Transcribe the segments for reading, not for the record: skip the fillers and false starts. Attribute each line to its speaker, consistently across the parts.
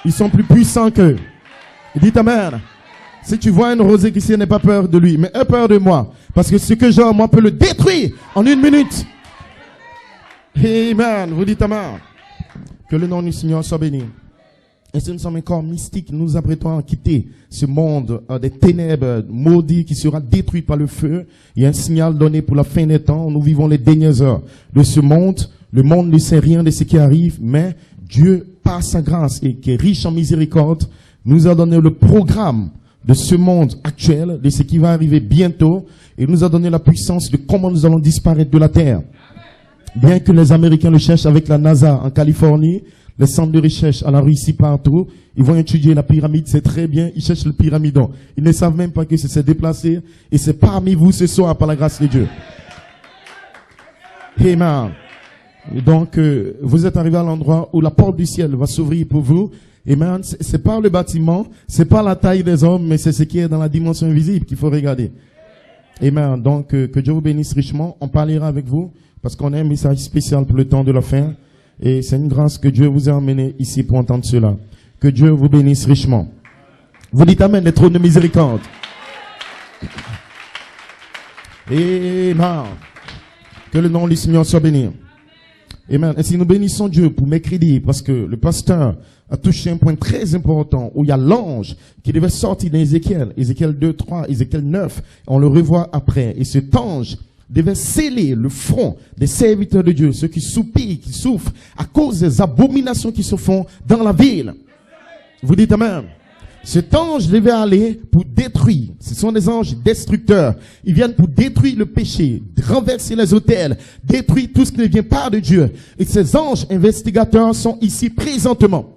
Speaker 1: Ils sont plus puissants qu'eux. Dites amen. Si tu vois un rosé chrétien, n'aie pas peur de lui, mais aie peur de moi. Parce que ce que j'ai, moi, peut le détruire en 1 minute. Amen. Vous dites amen. Que le nom du Seigneur soit béni. Et si nous sommes un corps mystique, nous nous apprêtons à quitter ce monde des ténèbres maudits qui sera détruit par le feu. Il y a un signal donné pour la fin des temps. Nous vivons les dernières heures de ce monde. Le monde ne sait rien de ce qui arrive, mais Dieu, par sa grâce et qui est riche en miséricorde, nous a donné le programme de ce monde actuel, de ce qui va arriver bientôt, et nous a donné la puissance de comment nous allons disparaître de la terre. Bien que les Américains le cherchent avec la NASA en Californie, les centres de recherche à la Russie partout, ils vont étudier la pyramide, c'est très bien, ils cherchent le pyramidon. Ils ne savent même pas que c'est déplacé, et c'est parmi vous ce soir par la grâce de Dieu. Amen. Et donc, vous êtes arrivé à l'endroit où la porte du ciel va s'ouvrir pour vous. Amen. C'est pas le bâtiment, c'est pas la taille des hommes, mais c'est ce qui est dans la dimension invisible qu'il faut regarder. Amen. Donc, que Dieu vous bénisse richement. On parlera avec vous parce qu'on a un message spécial pour le temps de la fin. Et c'est une grâce que Dieu vous a emmené ici pour entendre cela. Que Dieu vous bénisse richement. Vous dites amen, les trônes de miséricorde. Amen. Que le nom du Seigneur soit béni. Amen. Et si nous bénissons Dieu pour mercredi, parce que le pasteur a touché un point très important où il y a l'ange qui devait sortir d'Ézéchiel, Ézéchiel 2, 3, Ézéchiel 9, on le revoit après. Et cet ange devait sceller le front des serviteurs de Dieu, ceux qui soupirent, qui souffrent à cause des abominations qui se font dans la ville. Vous dites amen. Cet ange devait aller pour détruire. Ce sont des anges destructeurs. Ils viennent pour détruire le péché, renverser les autels, détruire tout ce qui ne vient pas de Dieu. Et ces anges investigateurs sont ici présentement.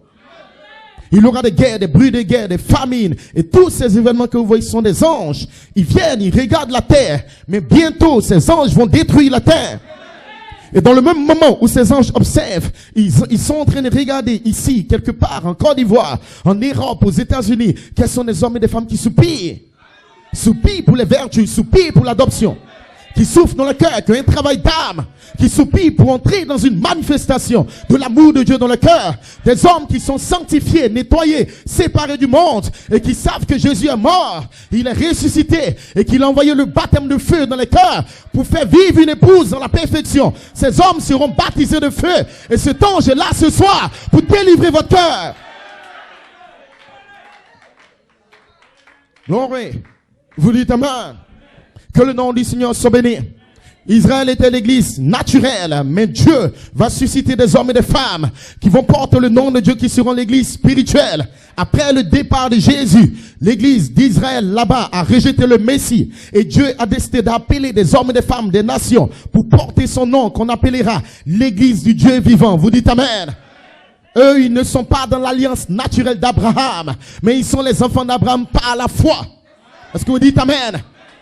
Speaker 1: Il y aura des guerres, des bruits de guerre, des famines. Et tous ces événements que vous voyez sont des anges. Ils viennent, ils regardent la terre. Mais bientôt, ces anges vont détruire la terre. Et dans le même moment où ces anges observent, ils sont en train de regarder ici, quelque part, en Côte d'Ivoire, en Europe, aux États-Unis, quels sont les hommes et des femmes qui soupirent. Soupirent pour les vertus, soupirent pour l'adoption. Qui souffrent dans le cœur, qui ont un travail d'âme, qui soupirent pour entrer dans une manifestation de l'amour de Dieu dans le cœur. Des hommes qui sont sanctifiés, nettoyés, séparés du monde et qui savent que Jésus est mort, il est ressuscité et qu'il a envoyé le baptême de feu dans les cœurs pour faire vivre une épouse dans la perfection. Ces hommes seront baptisés de feu et cet ange est là ce soir pour délivrer votre cœur. Glory. Vous dites amen. Que le nom du Seigneur soit béni. Israël était l'église naturelle, mais Dieu va susciter des hommes et des femmes qui vont porter le nom de Dieu, qui seront l'église spirituelle. Après le départ de Jésus, l'église d'Israël là-bas a rejeté le Messie et Dieu a décidé d'appeler des hommes et des femmes des nations pour porter son nom qu'on appellera l'église du Dieu vivant. Vous dites amen. Eux, ils ne sont pas dans l'alliance naturelle d'Abraham, mais ils sont les enfants d'Abraham par la foi. Est-ce que vous dites amen?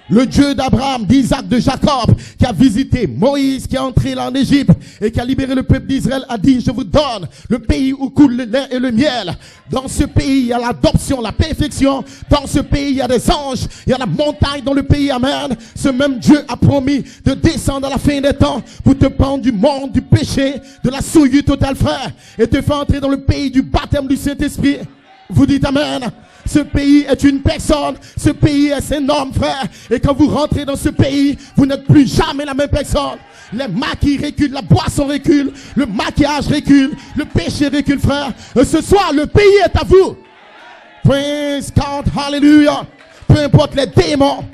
Speaker 1: Le Dieu d'Abraham, d'Isaac, de Jacob, qui a visité Moïse, qui est entré là en Égypte et qui a libéré le peuple d'Israël, a dit, je vous donne le pays où coule le lait et le miel. Dans ce pays, il y a l'adoption, la perfection. Dans ce pays, il y a des anges, il y a la montagne dans le pays, amen. Ce même Dieu a promis de descendre à la fin des temps pour te prendre du monde, du péché, de la souillure totale, frère, et te faire entrer dans le pays du baptême du Saint-Esprit. Vous dites amen. Ce pays est une personne, ce pays est un homme, frère. Et quand vous rentrez dans ce pays, vous n'êtes plus jamais la même personne. Les maquis reculent, la boisson recule, le maquillage recule, le péché recule, frère. Et ce soir, le pays est à vous. Praise God, hallelujah. Peu importe les démons,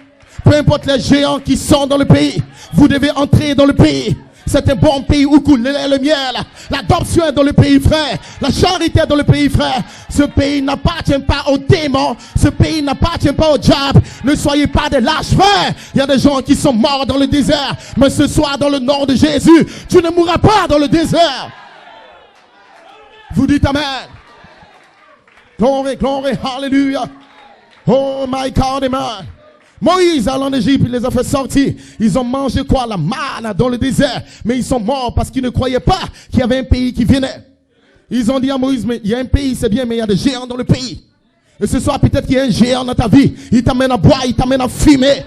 Speaker 1: peu importe les géants qui sont dans le pays, vous devez entrer dans le pays. C'est un bon pays où coule le lait et le miel. L'adoption est dans le pays, frère. La charité est dans le pays, frère. Ce pays n'appartient pas aux démons. Ce pays n'appartient pas au diable. Ne soyez pas des lâches, frère. Il y a des gens qui sont morts dans le désert. Mais ce soir, dans le nom de Jésus, tu ne mourras pas dans le désert. Vous dites amen. Glory, glory, hallelujah. Oh my God, amen. Moïse allant en Égypte, il les a fait sortir. Ils ont mangé quoi? La manne dans le désert. Mais ils sont morts parce qu'ils ne croyaient pas qu'il y avait un pays qui venait. Ils ont dit à Moïse, mais il y a un pays, c'est bien, mais il y a des géants dans le pays. Et ce soir, peut-être qu'il y a un géant dans ta vie. Il t'amène à boire, il t'amène à fumer.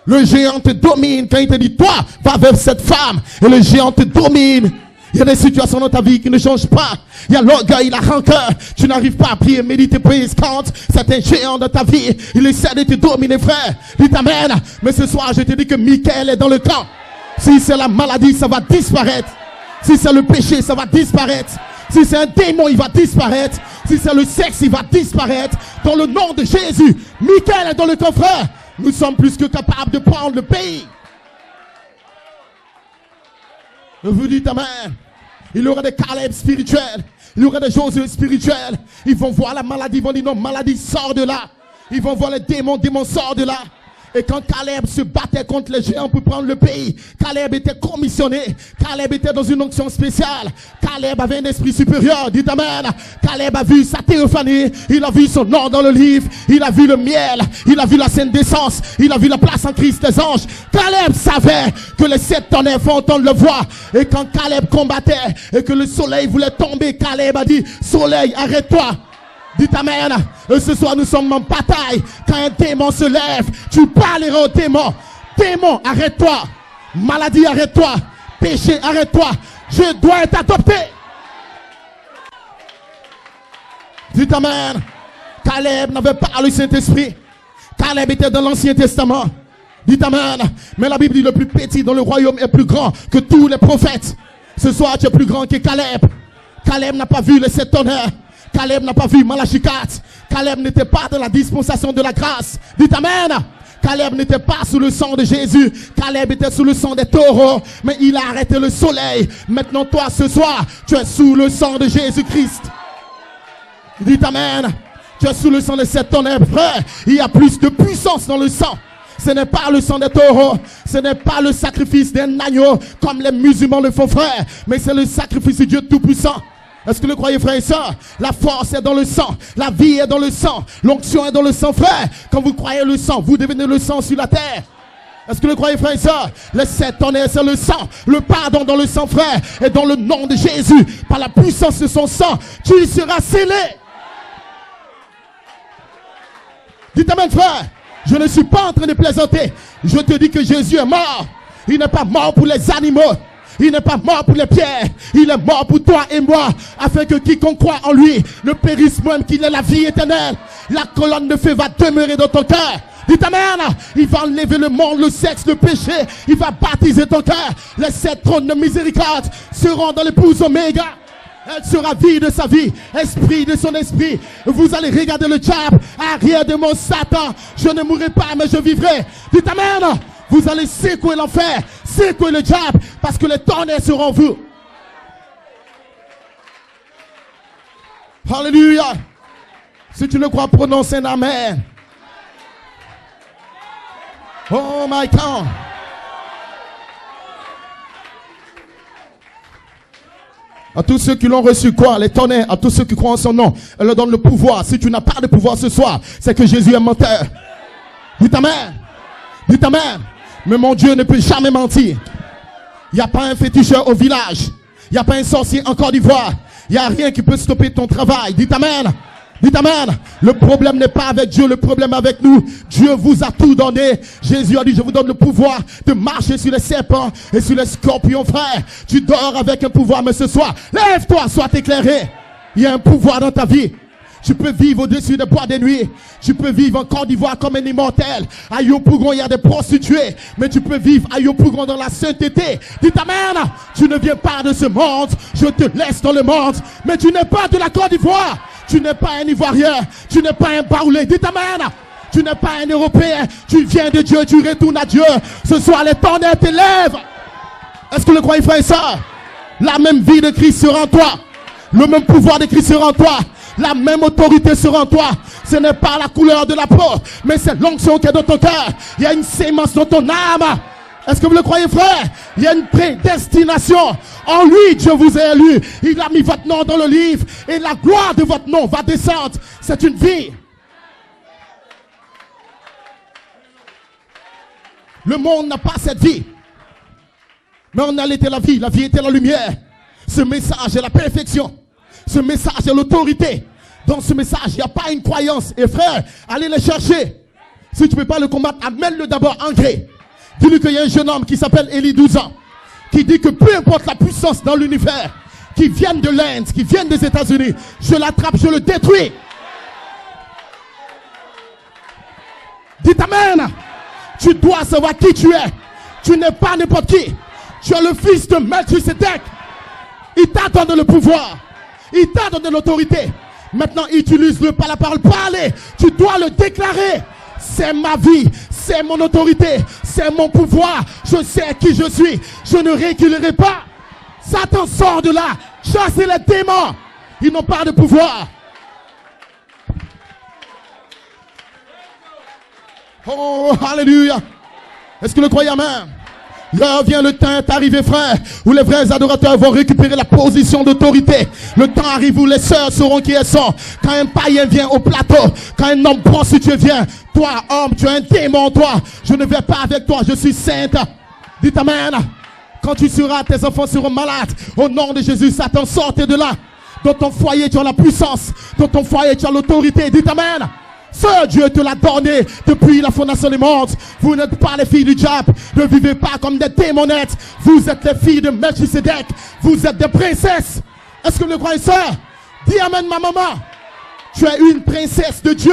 Speaker 1: Le géant te domine quand il te dit, toi, va vers cette femme. Et le géant te domine. Il y a des situations dans ta vie qui ne changent pas. Il y a l'orgueil, la rancœur. Tu n'arrives pas à prier, méditer, prier, quand c'est un géant dans ta vie. Il essaie de te dominer, frère. Dis amen. Mais ce soir, je te dis que Michael est dans le camp. Si c'est la maladie, ça va disparaître. Si c'est le péché, ça va disparaître. Si c'est un démon, il va disparaître. Si c'est le sexe, il va disparaître. Dans le nom de Jésus, Michael est dans le camp, frère. Nous sommes plus que capables de prendre le pays. Je vous dis amen. Il y aura des Caleb spirituels. Il y aura des Josué spirituels. Ils vont voir la maladie. Ils vont dire non, maladie, sort de là. Ils vont voir les démons, démons, sort de là. Et quand Caleb se battait contre les géants pour prendre le pays, Caleb était commissionné. Caleb était dans une onction spéciale. Caleb avait un esprit supérieur. Dites amen. Caleb a vu sa théophanie. Il a vu son nom dans le livre. Il a vu le miel. Il a vu la sainte d'essence. Il a vu la place en Christ des anges. Caleb savait que les 7 tonnerres font entendre le voix. Et quand Caleb combattait et que le soleil voulait tomber, Caleb a dit, soleil, arrête-toi. Dites amen. Et ce soir, nous sommes en bataille. Quand un démon se lève, tu parleras au démon. Démon, arrête-toi. Maladie, arrête-toi. Péché, arrête-toi. Je dois être adopté. Dites amen. Caleb n'avait pas le Saint-Esprit. Caleb était dans l'Ancien Testament. Dites amen. Mais la Bible dit le plus petit dans le royaume est plus grand que tous les prophètes. Ce soir, tu es plus grand que Caleb. Caleb n'a pas vu les 7 tonnerres. Caleb n'a pas vu Malachie 4. Caleb n'était pas dans la dispensation de la grâce. Dites amen. Caleb n'était pas sous le sang de Jésus. Caleb était sous le sang des taureaux. Mais il a arrêté le soleil. Maintenant toi ce soir, tu es sous le sang de Jésus-Christ. Dites amen. Tu es sous le sang de cette tonnerre, frère. Il y a plus de puissance dans le sang. Ce n'est pas le sang des taureaux. Ce n'est pas le sacrifice d'un agneau comme les musulmans le font, frère. Mais c'est le sacrifice de Dieu Tout-Puissant. Est-ce que vous le croyez, frère et soeur? La force est dans le sang. La vie est dans le sang. L'onction est dans le sang, frère. Quand vous croyez le sang, vous devenez le sang sur la terre. Est-ce que vous le croyez, frère et soeur? Les 7 tonnerres, c'est le sang. Le pardon dans le sang, frère. Et dans le nom de Jésus, par la puissance de son sang, tu seras scellé. Dites amen, frère. Je ne suis pas en train de plaisanter. Je te dis que Jésus est mort. Il n'est pas mort pour les animaux. Il n'est pas mort pour les pierres. Il est mort pour toi et moi. Afin que quiconque croit en lui ne périsse même qu'il ait la vie éternelle. La colonne de feu va demeurer dans ton cœur. Dites amen. Il va enlever le monde, le sexe, le péché. Il va baptiser ton cœur. Les 7 trônes de miséricorde seront dans l'épouse Oméga. Elle sera vie de sa vie, esprit de son esprit. Vous allez regarder le diable, arrière de mon Satan. Je ne mourrai pas, mais je vivrai. Dites amen. Vous allez secouer l'enfer, secouer le diable, parce que les tonnerres seront vous. Alléluia. Si tu le crois, prononce un amen. Oh my God. À tous ceux qui l'ont reçu, quoi? Les tonnerres, à tous ceux qui croient en son nom, elle leur donne le pouvoir. Si tu n'as pas de pouvoir ce soir, c'est que Jésus est menteur. Dites amen. Dites amen. Mais mon Dieu ne peut jamais mentir. Il n'y a pas un féticheur au village. Il n'y a pas un sorcier en Côte d'Ivoire. Il n'y a rien qui peut stopper ton travail. Dites amen. Dites amen. Le problème n'est pas avec Dieu, le problème est avec nous. Dieu vous a tout donné. Jésus a dit, je vous donne le pouvoir de marcher sur les serpents et sur les scorpions, frère. Tu dors avec un pouvoir, mais ce soir, lève-toi, sois éclairé. Il y a un pouvoir dans ta vie. Tu peux vivre au-dessus des bois des nuits. Tu peux vivre en Côte d'Ivoire comme un immortel. À Yopougon, il y a des prostituées. Mais tu peux vivre à Yopougon dans la sainteté. Dites amen. Tu ne viens pas de ce monde. Je te laisse dans le monde. Mais tu n'es pas de la Côte d'Ivoire. Tu n'es pas un Ivoirien. Tu n'es pas un Baoulé. Dites amen. Tu n'es pas un Européen. Tu viens de Dieu. Tu retournes à Dieu. Ce soir, les tonnerres t'élèvent. Est-ce que vous le croyez, frère et sœur? La même vie de Christ sera en toi. Le même pouvoir de Christ sera en toi. La même autorité sera en toi. Ce n'est pas la couleur de la peau, mais c'est l'onction qui est dans ton cœur. Il y a une sémence dans ton âme. Est-ce que vous le croyez, frère? Il y a une prédestination. En lui, Dieu vous a élu. Il a mis votre nom dans le livre. Et la gloire de votre nom va descendre. C'est une vie. Le monde n'a pas cette vie. Mais en elle était la vie. La vie était la lumière. Ce message est la perfection. Ce message est l'autorité. Dans ce message, il n'y a pas une croyance. Et frère, allez le chercher. Si tu ne peux pas le combattre, amène-le d'abord en gré. Dis-lui qu'il y a un jeune homme qui s'appelle Élie, 12 ans. qui dit que peu importe la puissance dans l'univers, qui viennent de l'Inde, qui viennent des États-Unis, je l'attrape, je le détruis. Dites amen. Tu dois savoir qui tu es. Tu n'es pas n'importe qui. Tu es le fils de Melchisedec. Il t'a donné le pouvoir. Il t'a donné l'autorité. Maintenant, utilise-le par la parole. Parlez. Tu dois le déclarer. C'est ma vie. C'est mon autorité. C'est mon pouvoir. Je sais qui je suis. Je ne reculerai pas. Satan sort de là. Chassez les démons. Ils n'ont pas de pouvoir. Oh, alléluia. Est-ce que le croyez, amen? Là vient le temps est arrivé, frère, où les vrais adorateurs vont récupérer la position d'autorité. Le temps arrive où les sœurs sauront qui elles sont. Quand un païen vient au plateau, quand un homme prostitué vient, toi, homme, tu es un démon, toi. Je ne vais pas avec toi, je suis sainte. Dites amen. Quand tu seras, tes enfants seront malades. Au nom de Jésus, Satan, sortez de là. Dans ton foyer, tu as la puissance. Dans ton foyer, tu as l'autorité. Dites amen. Ce Dieu te l'a donné depuis la fondation des mondes. Vous n'êtes pas les filles du diable. Ne vivez pas comme des démonettes. Vous êtes les filles de Melchisedec. Vous êtes des princesses. Est-ce que vous le croyez, sœur? Dis amen, ma maman. Tu es une princesse de Dieu.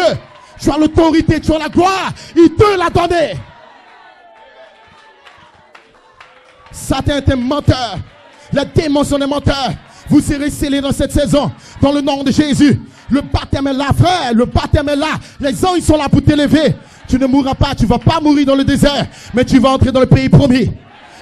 Speaker 1: Tu as l'autorité, tu as la gloire. Il te l'a donné. Satan est un menteur. Les démons sont des menteurs. Vous serez scellés dans cette saison. Dans le nom de Jésus. Le baptême est là, frère. Le baptême est là. Les anges sont là pour t'élever. Tu ne mourras pas. Tu ne vas pas mourir dans le désert. Mais tu vas entrer dans le pays promis.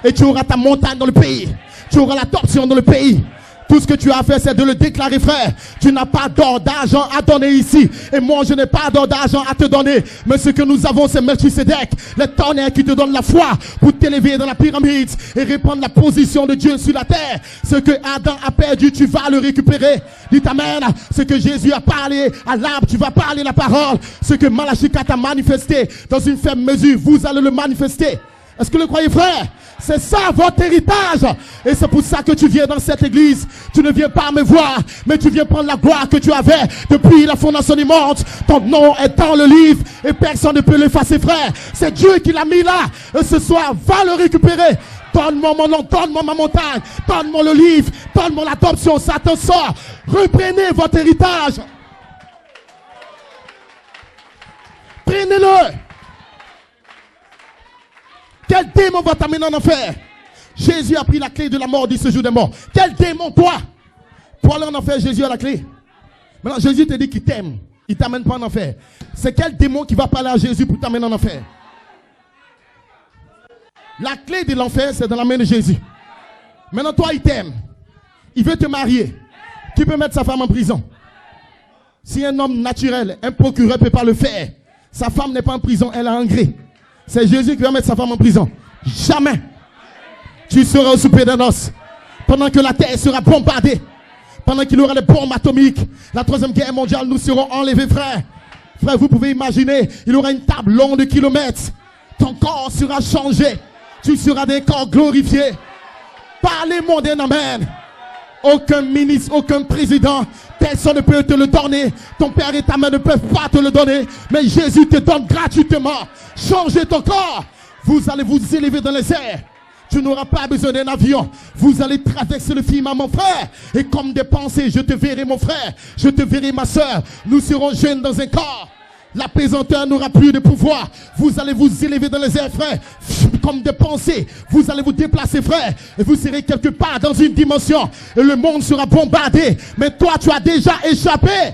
Speaker 1: Et tu auras ta montagne dans le pays. Tu auras l'adoption dans le pays. Tout ce que tu as à faire, c'est de le déclarer, frère. Tu n'as pas d'or, d'argent à donner ici. Et moi, je n'ai pas d'or, d'argent à te donner. Mais ce que nous avons, c'est Melchisedec. Les tonnerres qui te donnent la foi pour t'élever dans la pyramide et répandre la position de Dieu sur la terre. Ce que Adam a perdu, tu vas le récupérer. Dites amen. Ce que Jésus a parlé à l'arbre, tu vas parler la parole. Ce que Malachie 4 a manifesté dans une faible mesure, vous allez le manifester. Est-ce que vous le croyez, frère? C'est ça votre héritage. Et c'est pour ça que tu viens dans cette église. Tu ne viens pas me voir, mais tu viens prendre la gloire que tu avais depuis la fondation du monde. Ton nom est dans le livre et personne ne peut l'effacer, frère. C'est Dieu qui l'a mis là. Et ce soir, va le récupérer. Donne-moi mon nom, donne-moi ma montagne, donne-moi le livre, donne-moi l'adoption. Satan sort. Reprenez votre héritage. Prenez-le. Quel démon va t'amener en enfer? Jésus a pris la clé de la mort du séjour des morts. Quel démon, toi? Pour aller en enfer, Jésus a la clé. Maintenant, Jésus te dit qu'il t'aime. Il ne t'amène pas en enfer. C'est quel démon qui va parler à Jésus pour t'amener en enfer? La clé de l'enfer, c'est dans la main de Jésus. Maintenant, toi, il t'aime. Il veut te marier. Qui peut mettre sa femme en prison? Si un homme naturel, un procureur ne peut pas le faire, sa femme n'est pas en prison, elle a un gré. C'est Jésus qui va mettre sa femme en prison. Jamais. Tu seras au souper des noces. Pendant que la terre sera bombardée. Pendant qu'il y aura des bombes atomiques. La 3e guerre mondiale, nous serons enlevés, frère. Frère, vous pouvez imaginer, il y aura une table longue de kilomètres. Ton corps sera changé. Tu seras des corps glorifiés. Parlez-moi d'un amen. Aucun ministre, aucun président, personne ne peut te le donner. Ton père et ta mère ne peuvent pas te le donner. Mais Jésus te donne gratuitement. Changez ton corps. Vous allez vous élever dans les airs. Tu n'auras pas besoin d'un avion. Vous allez traverser le firmament, mon frère. Et comme des pensées, je te verrai, mon frère. Je te verrai, ma soeur. Nous serons jeunes dans un corps. La pesanteur n'aura plus de pouvoir. Vous allez vous élever dans les airs, frère. Comme des pensées. Vous allez vous déplacer, frère. Et vous serez quelque part dans une dimension. Et le monde sera bombardé. Mais toi, tu as déjà échappé.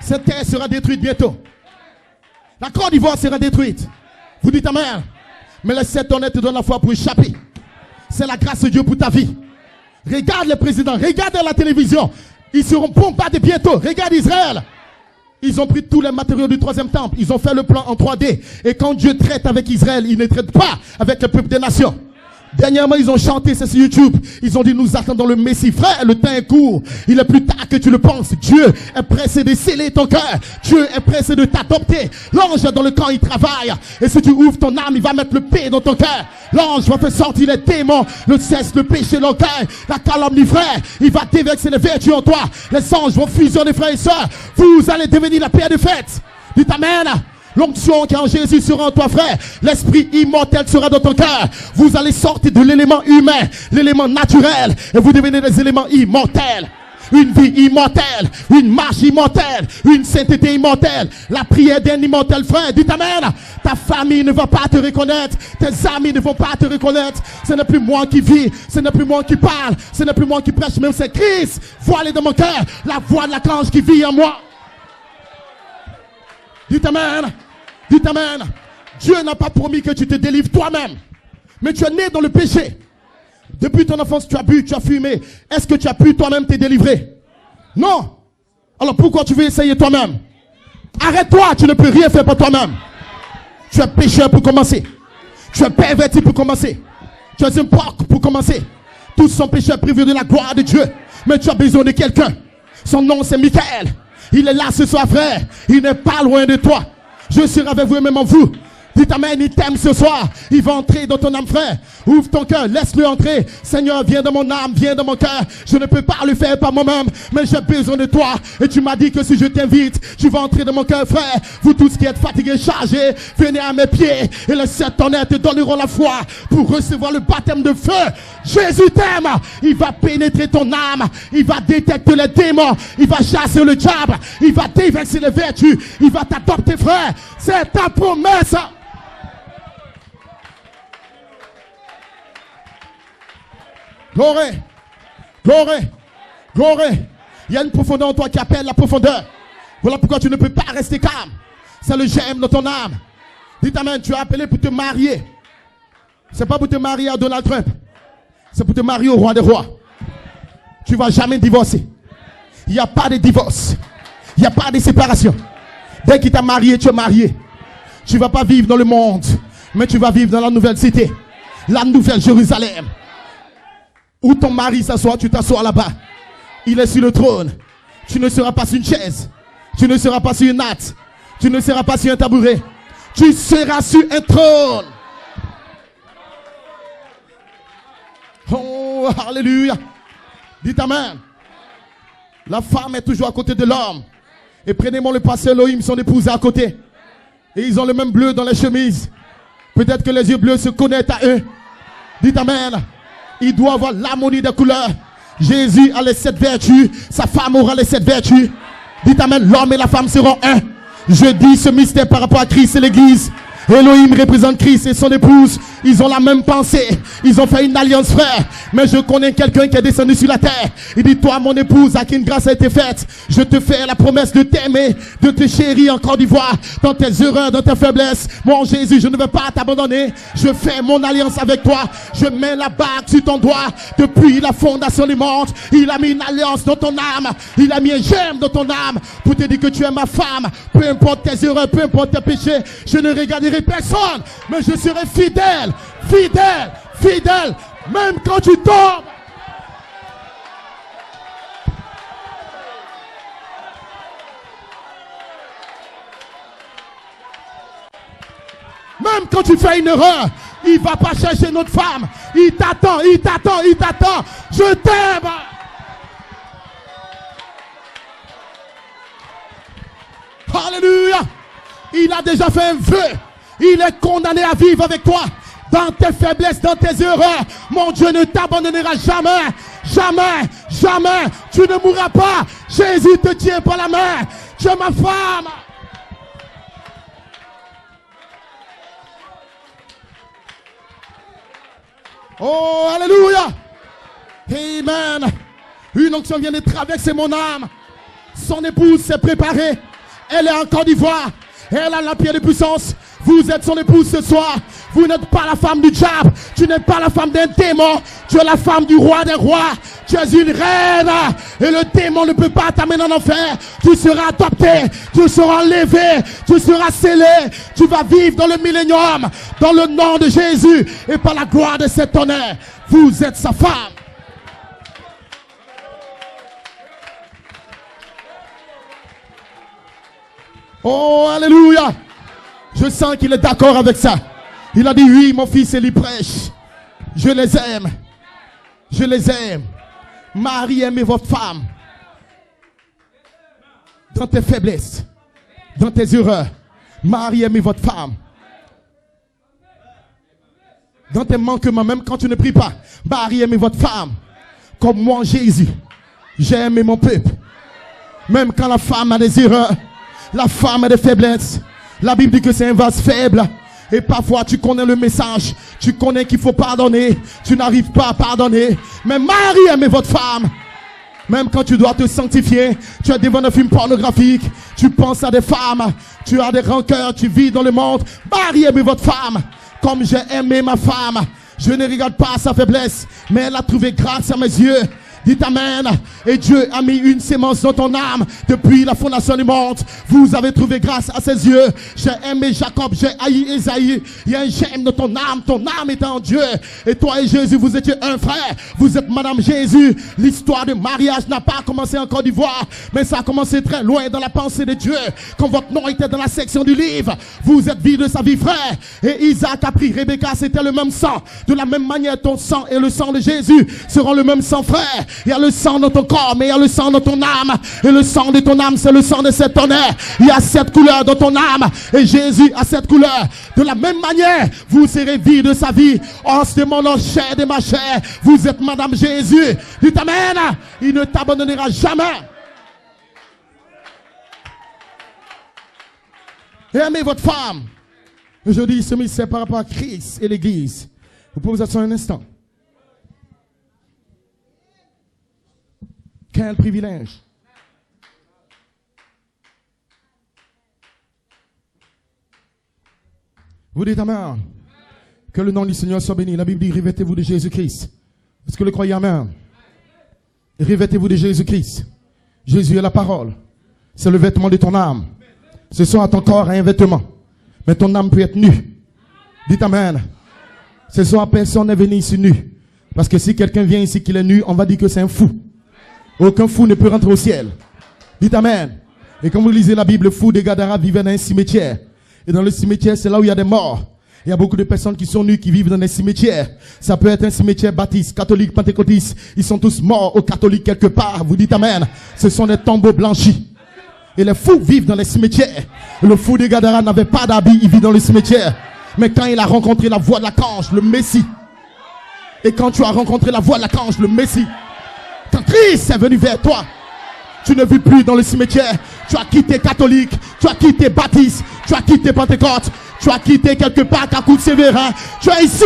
Speaker 1: Cette terre sera détruite bientôt. La Côte d'Ivoire sera détruite. Vous dites amen. Mais les 7 honnêtes te donnent la foi pour échapper. C'est la grâce de Dieu pour ta vie. Regarde les présidents. Regarde la télévision. Ils seront bombardés bientôt. Regarde Israël. Ils ont pris tous les matériaux du 3e temple. Ils ont fait le plan en 3D. Et quand Dieu traite avec Israël, il ne traite pas avec le peuple des nations. Dernièrement, ils ont chanté, c'est sur YouTube. Ils ont dit, nous attendons le Messie. Frère, le temps est court. Il est plus tard que tu le penses. Dieu est pressé de sceller ton cœur. Dieu est pressé de t'adopter. L'ange dans le camp, il travaille. Et si tu ouvres ton âme, il va mettre le paix dans ton cœur. L'ange va faire sortir les démons, le cesse, le péché, l'orgueil, la calomnie, frère. Il va déverser les vertus en toi. Les anges vont fusionner, frères et sœurs. Vous allez devenir la paix de fête. Dites amen. L'onction qui est en Jésus sera en toi, frère. L'esprit immortel sera dans ton cœur. Vous allez sortir de l'élément humain, l'élément naturel, et vous devenez des éléments immortels. Une vie immortelle, une marche immortelle, une sainteté immortelle, la prière d'un immortel, frère. Dites amen. Ta famille ne va pas te reconnaître, tes amis ne vont pas te reconnaître. Ce n'est plus moi qui vis, ce n'est plus moi qui parle, ce n'est plus moi qui prêche, même c'est Christ voilé dans mon cœur, la voix de l'archange qui vit en moi. Dites amen. Dites amen. Dieu n'a pas promis que tu te délivres toi-même, mais tu es né dans le péché. Depuis ton enfance, tu as bu, tu as fumé. Est-ce que tu as pu toi-même te délivrer? Non. Alors pourquoi tu veux essayer toi-même? Arrête-toi, tu ne peux rien faire pour toi-même. Tu es pécheur pour commencer. Tu es perverti pour commencer. Tu es un porc pour commencer. Tous sont pécheurs privés de la gloire de Dieu. Mais tu as besoin de quelqu'un. Son nom c'est Michael. Il est là ce soir, frère. Il n'est pas loin de toi. Je serai avec vous et même en vous. Dites amen, il t'aime ce soir. Il va entrer dans ton âme, frère. Ouvre ton cœur, laisse-le entrer. Seigneur, viens dans mon âme, viens dans mon cœur. Je ne peux pas le faire par moi-même, mais j'ai besoin de toi. Et tu m'as dit que si je t'invite, tu vas entrer dans mon cœur, frère. Vous tous qui êtes fatigués, chargés, venez à mes pieds. Et les sept tonnerres te donneront la foi pour recevoir le baptême de feu. Jésus t'aime. Il va pénétrer ton âme. Il va détecter les démons. Il va chasser le diable. Il va déverser les vertus. Il va t'adopter, frère. C'est ta promesse. Gloire, gloire, gloire. Il y a une profondeur en toi qui appelle la profondeur. Voilà pourquoi tu ne peux pas rester calme. C'est le germe dans ton âme. Dites amen, tu es appelé pour te marier. C'est pas pour te marier à Donald Trump. C'est pour te marier au roi des rois. Tu vas jamais divorcer. Il n'y a pas de divorce. Il n'y a pas de séparation. Dès qu'il t'a marié, tu es marié. Tu ne vas pas vivre dans le monde, mais tu vas vivre dans la nouvelle cité. La nouvelle Jérusalem. Où ton mari s'assoit, tu t'assois là-bas. Il est sur le trône. Tu ne seras pas sur une chaise. Tu ne seras pas sur une natte. Tu ne seras pas sur un tabouret. Tu seras sur un trône. Oh, alléluia. Dites amen. La femme est toujours à côté de l'homme. Et prenez-moi le pasteur Elohim, son épouse est à côté. Et ils ont le même bleu dans les chemises. Peut-être que les yeux bleus se connectent à eux. Dites amen. Il doit avoir l'harmonie des couleurs. Jésus a les 7 vertus. Sa femme aura les 7 vertus. Dites amen. L'homme et la femme seront un. Je dis ce mystère par rapport à Christ et l'église. Elohim représente Christ et son épouse. Ils ont la même pensée. Ils ont fait une alliance, frère. Mais je connais quelqu'un qui est descendu sur la terre. Il dit, toi, mon épouse, à qui une grâce a été faite, je te fais la promesse de t'aimer, de te chérir en Côte d'Ivoire, dans tes erreurs, dans tes faiblesses. Mon Jésus, je ne vais pas t'abandonner. Je fais mon alliance avec toi. Je mets la bague sur ton doigt. Depuis la fondation du monde, il a mis une alliance dans ton âme. Il a mis un germe dans ton âme pour te dire que tu es ma femme. Peu importe tes erreurs, peu importe tes péchés, je ne regarderai personne, mais je serai fidèle, fidèle, fidèle, même quand tu tombes. Même quand tu fais une erreur, il va pas chercher notre femme. Il t'attend, il t'attend, il t'attend. Je t'aime. Alléluia. Il a déjà fait un vœu. Il est condamné à vivre avec toi. Dans tes faiblesses, dans tes erreurs. Mon Dieu ne t'abandonnera jamais. Jamais, jamais. Tu ne mourras pas. Jésus te tient par la main. Tu es ma femme. Oh, alléluia. Amen. Une onction vient de traverser mon âme. Son épouse s'est préparée. Elle est en Côte d'Ivoire. Elle a la pierre de puissance. Vous êtes son épouse ce soir. Vous n'êtes pas la femme du diable. Tu n'es pas la femme d'un démon. Tu es la femme du roi des rois. Tu es une reine. Et le démon ne peut pas t'amener en enfer. Tu seras adopté. Tu seras enlevé. Tu seras scellé. Tu vas vivre dans le millénium. Dans le nom de Jésus. Et par la gloire de cet honneur. Vous êtes sa femme. Oh, alléluia. Je sens qu'il est d'accord avec ça. Il a dit, oui, mon fils, il y prêche. Je les aime. Je les aime. Marie, aimez votre femme. Dans tes faiblesses, dans tes erreurs, Marie, aimez votre femme. Dans tes manquements, même quand tu ne pries pas. Marie, aimez votre femme. Comme moi, Jésus, j'ai aimé mon peuple. Même quand la femme a des erreurs, la femme a des faiblesses. La Bible dit que c'est un vase faible. Et parfois tu connais le message. Tu connais qu'il faut pardonner. Tu n'arrives pas à pardonner. Mais Marie, aimez votre femme. Même quand tu dois te sanctifier, tu es devant un film pornographique, tu penses à des femmes, tu as des rancœurs, tu vis dans le monde. Marie, aimez votre femme. Comme j'ai aimé ma femme, je ne regarde pas sa faiblesse, mais elle a trouvé grâce à mes yeux. Dites Amen. Et Dieu a mis une sémence dans ton âme depuis la fondation du monde. Vous avez trouvé grâce à ses yeux. J'ai aimé Jacob, j'ai haï Esaïe. Il y a un j'aime dans ton âme est en Dieu. Et toi et Jésus, vous étiez un frère. Vous êtes Madame Jésus. L'histoire de mariage n'a pas commencé en Côte d'Ivoire, mais ça a commencé très loin dans la pensée de Dieu. Quand votre nom était dans la section du livre, vous êtes vie de sa vie, frère. Et Isaac a pris Rebecca, c'était le même sang. De la même manière, ton sang et le sang de Jésus seront le même sang, frère. Il y a le sang dans ton corps, mais il y a le sang dans ton âme. Et le sang de ton âme, c'est le sang de cet honneur. Il y a 7 couleurs dans ton âme. Et Jésus a 7 couleurs. De la même manière, vous serez vie de sa vie. En ce moment, chair de ma chair, vous êtes Madame Jésus. Dites Amen. Il ne t'abandonnera jamais. Et aimez votre femme. Aujourd'hui, ce mystère par rapport à Christ et l'Église. Vous pouvez vous asseoir un instant. Quel privilège. Vous dites Amen. Que le nom du Seigneur soit béni. La Bible dit revêtez-vous de Jésus-Christ. Est-ce que le croyez Amen? Revêtez-vous de Jésus-Christ. Jésus est la parole. C'est le vêtement de ton âme. Ce soir, ton corps a un vêtement. Mais ton âme peut être nue. Dites Amen. Ce soir, personne n'est venu ici nu. Parce que si quelqu'un vient ici qu'il est nu, on va dire que c'est un fou. Aucun fou ne peut rentrer au ciel. Dites Amen. Et quand vous lisez la Bible, le fou de Gadara vivait dans un cimetière. Et dans le cimetière, c'est là où il y a des morts. Il y a beaucoup de personnes qui sont nues, qui vivent dans des cimetières. Ça peut être un cimetière baptiste, catholique, pentecôtiste. Ils sont tous morts aux catholiques quelque part. Vous dites Amen. Ce sont des tombeaux blanchis. Et les fous vivent dans les cimetières. Le fou de Gadara n'avait pas d'habit, il vit dans le cimetière. Mais quand il a rencontré la voix de l'archange, le Messie. Et quand tu as rencontré la voix de l'archange, le Messie. Quand Christ est venu vers toi, tu ne vis plus dans le cimetière. Tu as quitté catholique, tu as quitté baptiste, tu as quitté Pentecôte, tu as quitté quelque part à coup de sévérin. Tu es ici.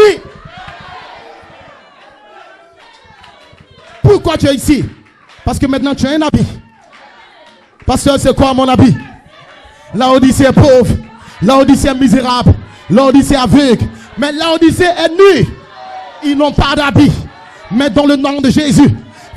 Speaker 1: Pourquoi tu es ici? Parce que maintenant tu as un habit. Pasteur, c'est quoi mon habit? L'Odyssée est pauvre, l'Odyssée est misérable, l'Odyssée est aveugle, mais l'Odyssée est nue. Ils n'ont pas d'habit. Mais dans le nom de Jésus,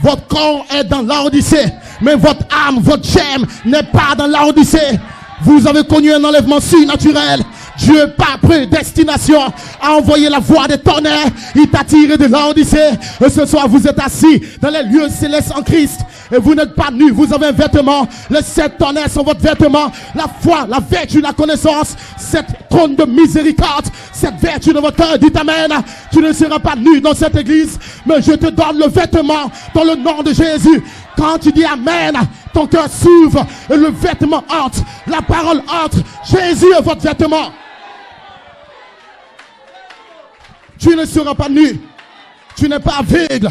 Speaker 1: votre corps est dans l'Odyssée, mais votre âme, votre chair n'est pas dans l'Odyssée. Vous avez connu un enlèvement surnaturel. Dieu, par prédestination, a envoyé la voix des tonnerres. Il t'a tiré de l'Odyssée. Et ce soir, vous êtes assis dans les lieux célestes en Christ. Et vous n'êtes pas nus. Vous avez un vêtement. Les 7 tonnerres sont votre vêtement. La foi, la vertu, la connaissance. Cette trône de miséricorde. Cette vertu dans votre cœur. Dites Amen. Tu ne seras pas nu dans cette église. Mais je te donne le vêtement dans le nom de Jésus. Quand tu dis Amen, ton cœur s'ouvre et le vêtement entre. La parole entre. Jésus est votre vêtement. Tu ne seras pas nu. Tu n'es pas aveugle.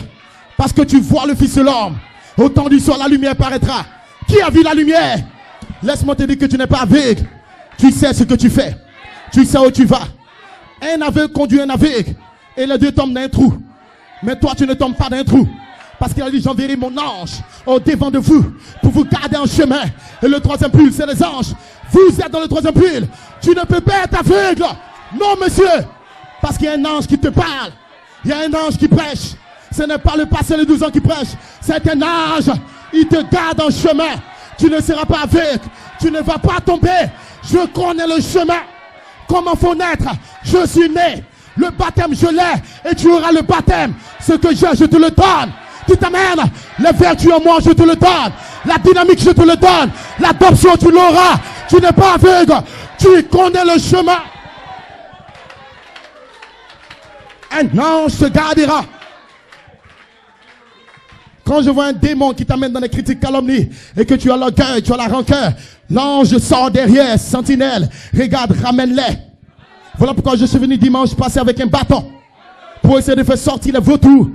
Speaker 1: Parce que tu vois le Fils de l'homme. Au temps du soir, la lumière paraîtra. Qui a vu la lumière? Laisse-moi te dire que tu n'es pas aveugle. Tu sais ce que tu fais. Tu sais où tu vas. Un aveugle conduit un aveugle. Et les deux tombent dans un trou. Mais toi, tu ne tombes pas dans un trou. Parce qu'il a dit, j'enverrai mon ange au devant de vous pour vous garder en chemin. Et le troisième pull, c'est les anges. Vous êtes dans le troisième pull. Tu ne peux pas être aveugle. Non, monsieur. Parce qu'il y a un ange qui te parle. Il y a un ange qui prêche. Ce n'est pas le passé de 12 ans qui prêche. C'est un ange. Il te garde en chemin. Tu ne seras pas aveugle. Tu ne vas pas tomber. Je connais le chemin. Comment faut naître? Je suis né. Le baptême, je l'ai. Et tu auras le baptême. Ce que j'ai, je te le donne. Tu t'amènes. Les vertus en moi, je te le donne. La dynamique, je te le donne. L'adoption, tu l'auras. Tu n'es pas aveugle. Tu connais le chemin. Un ange te gardera. Quand je vois un démon qui t'amène dans les critiques calomnies et que tu as l'orgueil, tu as la rancœur, l'ange sort derrière, sentinelle, regarde, ramène-les. Voilà pourquoi je suis venu dimanche passer avec un bâton pour essayer de faire sortir les vautours,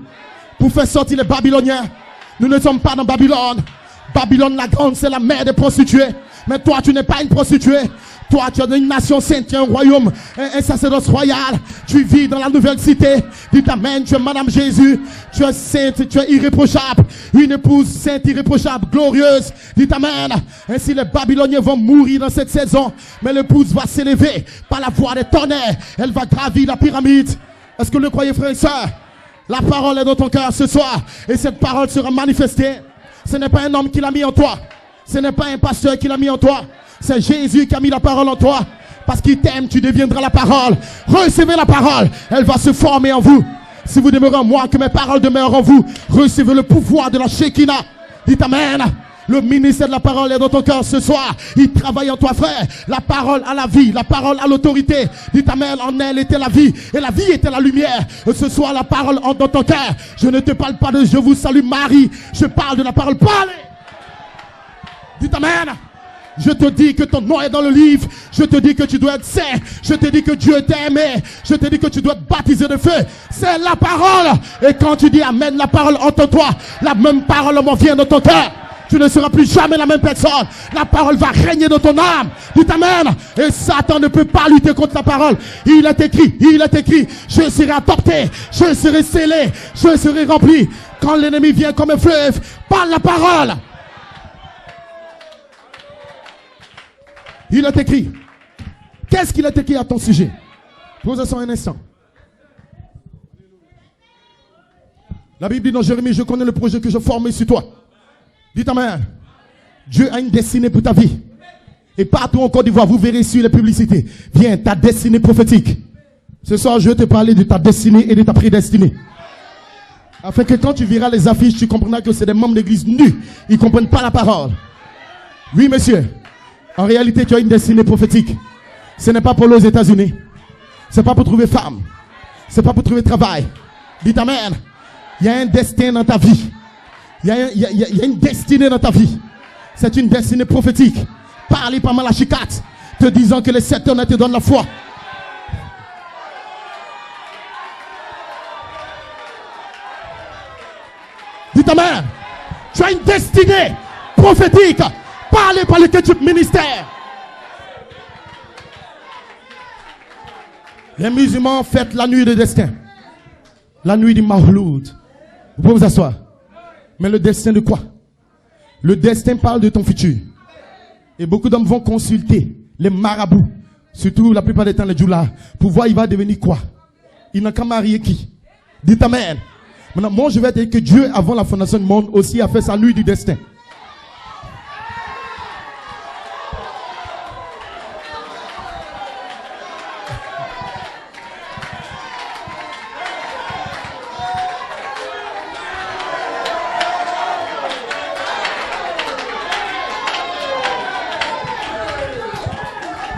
Speaker 1: pour faire sortir les Babyloniens. Nous ne sommes pas dans Babylone. Babylone la grande, c'est la mère des prostituées. Mais toi, tu n'es pas une prostituée. Toi, tu es une nation sainte, tu es un royaume, un sacerdoce royal. Tu vis dans la nouvelle cité. Dis amen, tu es Madame Jésus. Tu es sainte, tu es irréprochable. Une épouse sainte, irréprochable, glorieuse. Dis amen. Ainsi, les Babyloniens vont mourir dans cette saison. Mais l'épouse va s'élever par la voix des tonnerres. Elle va gravir la pyramide. Est-ce que vous le croyez, frères et sœurs? La parole est dans ton cœur ce soir. Et cette parole sera manifestée. Ce n'est pas un homme qui l'a mis en toi. Ce n'est pas un pasteur qui l'a mis en toi. C'est Jésus qui a mis la parole en toi. Parce qu'il t'aime, tu deviendras la parole. Recevez la parole. Elle va se former en vous. Si vous demeurez en moi, que mes paroles demeurent en vous, recevez le pouvoir de la Shekinah. Dites amen. Le ministère de la parole est dans ton cœur ce soir. Il travaille en toi, frère. La parole à la vie, la parole à l'autorité. Dites amen, en elle était la vie. Et la vie était la lumière. Et ce soir, la parole entre dans ton cœur. Je ne te parle pas de je vous salue Marie. Je parle de la parole. Parlez. Dites amen. Je te dis que ton nom est dans le livre. Je te dis que tu dois être saint. Je te dis que Dieu t'aime. Je te dis que tu dois être baptisé de feu. C'est la parole. Et quand tu dis amen, la parole entre toi. La même parole vient dans ton cœur. Tu ne seras plus jamais la même personne. La parole va régner dans ton âme. Dis amen. Et Satan ne peut pas lutter contre la parole. Il est écrit, je serai adopté, je serai scellé, je serai rempli. Quand l'ennemi vient comme un fleuve, parle la parole. Il est écrit. Qu'est-ce qu'il est écrit à ton sujet? Posez-vous un instant. La Bible dit dans Jérémie, je connais le projet que je forme sur toi. Dites amen. Dieu a une destinée pour ta vie. Et partout en Côte d'Ivoire, vous verrez sur les publicités. Viens, ta destinée prophétique. Ce soir, je vais te parler de ta destinée et de ta prédestinée. Afin que quand tu verras les affiches, tu comprendras que c'est des membres d'église nus. Ils ne comprennent pas la parole. Oui, monsieur. En réalité, tu as une destinée prophétique. Ce n'est pas pour aller aux États-Unis. Ce n'est pas pour trouver femme. Ce n'est pas pour trouver travail. Dites amen. Il y a un destin dans ta vie. Il y a une destinée dans ta vie. C'est une destinée prophétique. Parlez par Malachi 4, te disant que les 7 heures te donnent la foi. Dites amen. Tu as une destinée prophétique. Parlez par l'équipe ministère. Les musulmans fêtent la nuit de destin. La nuit du Mawloud. Vous pouvez vous asseoir. Mais le destin de quoi? Le destin parle de ton futur. Et beaucoup d'hommes vont consulter les marabouts, surtout la plupart des temps les djoulas, pour voir il va devenir quoi. Il n'a qu'à marier qui? Dites amen. Maintenant, moi je vais dire que Dieu, avant la fondation du monde, aussi a fait sa nuit du destin.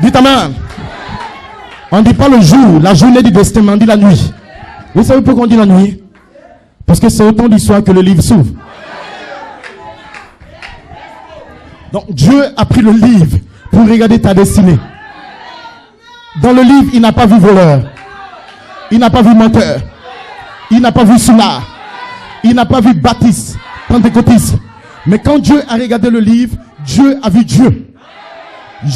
Speaker 1: Dites amen. On ne dit pas le jour, la journée du destin, mais on dit la nuit. Vous savez pourquoi on dit la nuit? Parce que c'est autant d'histoire que le livre s'ouvre. Donc Dieu a pris le livre pour regarder ta destinée. Dans le livre, il n'a pas vu voleur. Il n'a pas vu menteur. Il n'a pas vu soulard. Il n'a pas vu baptiste, pentecôtiste. Mais quand Dieu a regardé le livre, Dieu a vu Dieu.